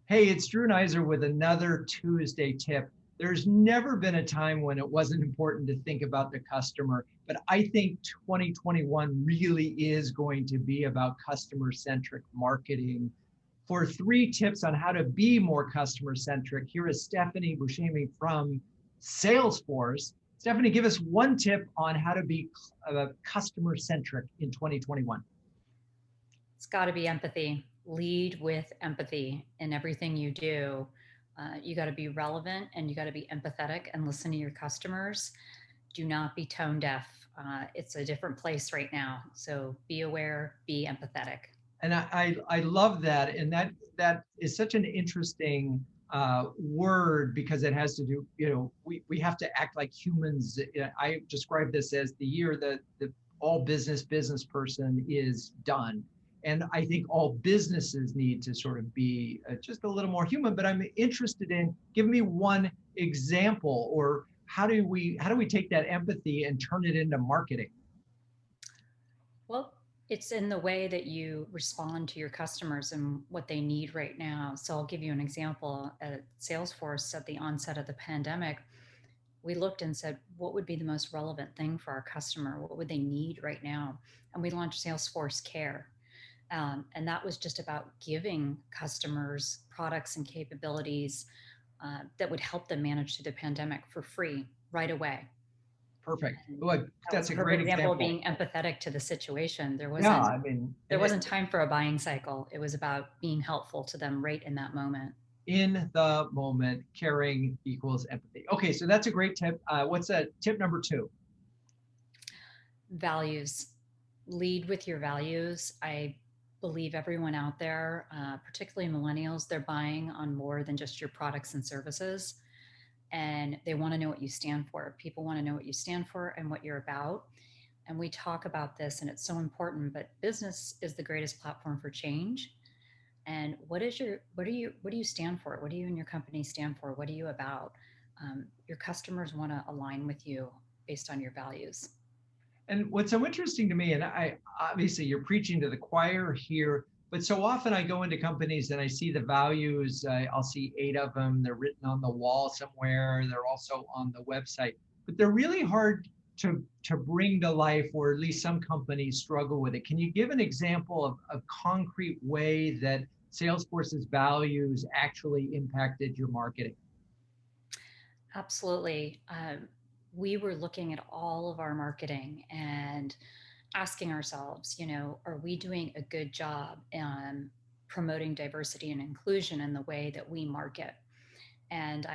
Hey, it's Drew Neiser with another Tuesday tip. There's never been a time when it wasn't important to think about the customer, but I think 2021 really is going to be about customer-centric marketing. For 3 tips on how to be more customer-centric, here is Stephanie Buscemi from Salesforce. Stephanie, give us 1 tip on how to be customer-centric in 2021. It's got to be empathy. Lead with empathy in everything you do. You got to be relevant and you got to be empathetic and listen to your customers. Do not be tone deaf. It's a different place right now. So be aware, be empathetic. And I love that, and that is such an interesting word because it has to do, we have to act like humans. I describe this as the year that the all business person is done, and I think all businesses need to sort of be just a little more human. But I'm interested in, give me one example, or how do we take that empathy and turn it into marketing? Well, it's in the way that you respond to your customers and what they need right now. So I'll give you an example. At Salesforce, at the onset of the pandemic, we looked and said, what would be the most relevant thing for our customer? What would they need right now? And we launched Salesforce Care. And that was just about giving customers products and capabilities that would help them manage through the pandemic for free right away. Perfect. And Look, that was that's a a perfect great example of example. being empathetic to the situation. There Yeah, wasn't I mean, there wasn't time for a buying cycle. It was about being helpful to them right in that moment. in the moment, caring equals empathy. Okay, so that's a great tip. What's tip number 2? Values. Lead with your values. I believe everyone out there, particularly millennials, they're buying on more than just your products and services. And they want to know what you stand for. People want to know what you stand for and what you're about. And we talk about this, and it's so important. But business is the greatest platform for change. And what do you stand for? What do you and your company stand for? What are you about? Your customers want to align with you based on your values. And what's so interesting to me, and I obviously you're preaching to the choir here, but so often I go into companies and I see the values. I'll see 8 of them. They're written on the wall somewhere. They're also on the website, but they're really hard to bring to life, or at least some companies struggle with it. Can you give an example of a concrete way that Salesforce's values actually impacted your marketing? Absolutely. We were looking at all of our marketing and asking ourselves, are we doing a good job in promoting diversity and inclusion in the way that we market? And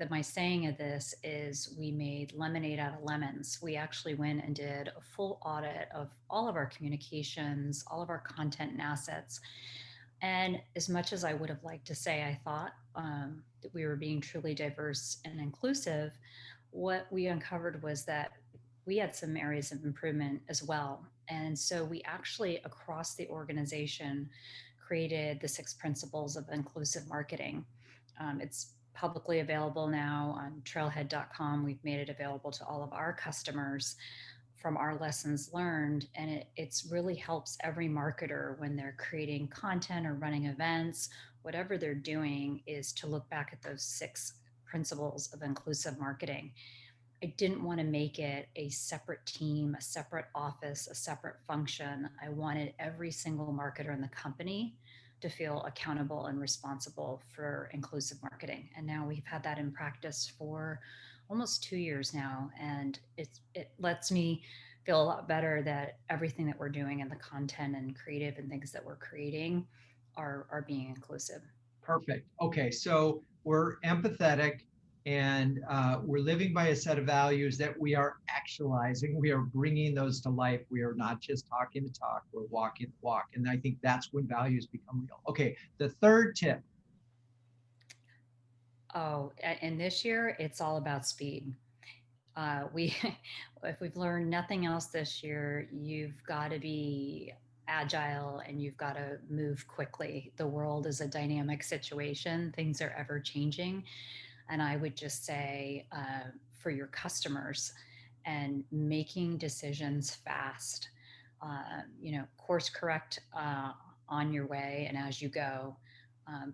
my saying of this is we made lemonade out of lemons. We actually went and did a full audit of all of our communications, all of our content and assets. And as much as I would have liked to say I thought that we were being truly diverse and inclusive, what we uncovered was that we had some areas of improvement as well. And so we actually, across the organization, created the 6 principles of inclusive marketing. It's publicly available now on trailhead.com. We've made it available to all of our customers from our lessons learned. And it's really helps every marketer when they're creating content or running events, whatever they're doing, is to look back at those 6 principles of inclusive marketing. I didn't want to make it a separate team, a separate office, a separate function. I wanted every single marketer in the company to feel accountable and responsible for inclusive marketing. And now we've had that in practice for almost 2 years now. And it lets me feel a lot better that everything that we're doing and the content and creative and things that we're creating are being inclusive. Perfect. Okay, so we're empathetic and we're living by a set of values that we are actualizing. We are bringing those to life. We are not just talking to talk, we're walking the walk. And I think that's when values become real. Okay, the third tip. Oh, and this year it's all about speed. We, if we've learned nothing else this year, you've got to be agile and you've got to move quickly. The world is a dynamic situation; things are ever changing, and I would just say for your customers and making decisions fast. Course correct on your way and as you go.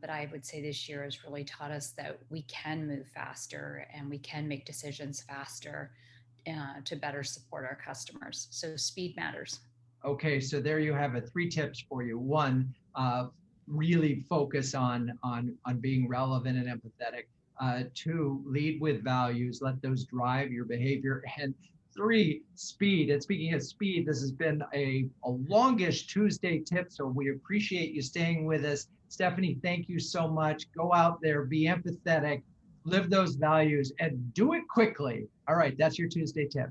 But I would say this year has really taught us that we can move faster and we can make decisions faster to better support our customers. So speed matters. Okay, so there you have it. 3 tips for you. One, really focus on being relevant and empathetic. 2, lead with values. Let those drive your behavior. And 3, speed. And speaking of speed, this has been a longish Tuesday tip, so we appreciate you staying with us. Stephanie, thank you so much. Go out there, be empathetic, live those values, and do it quickly. All right, that's your Tuesday tip.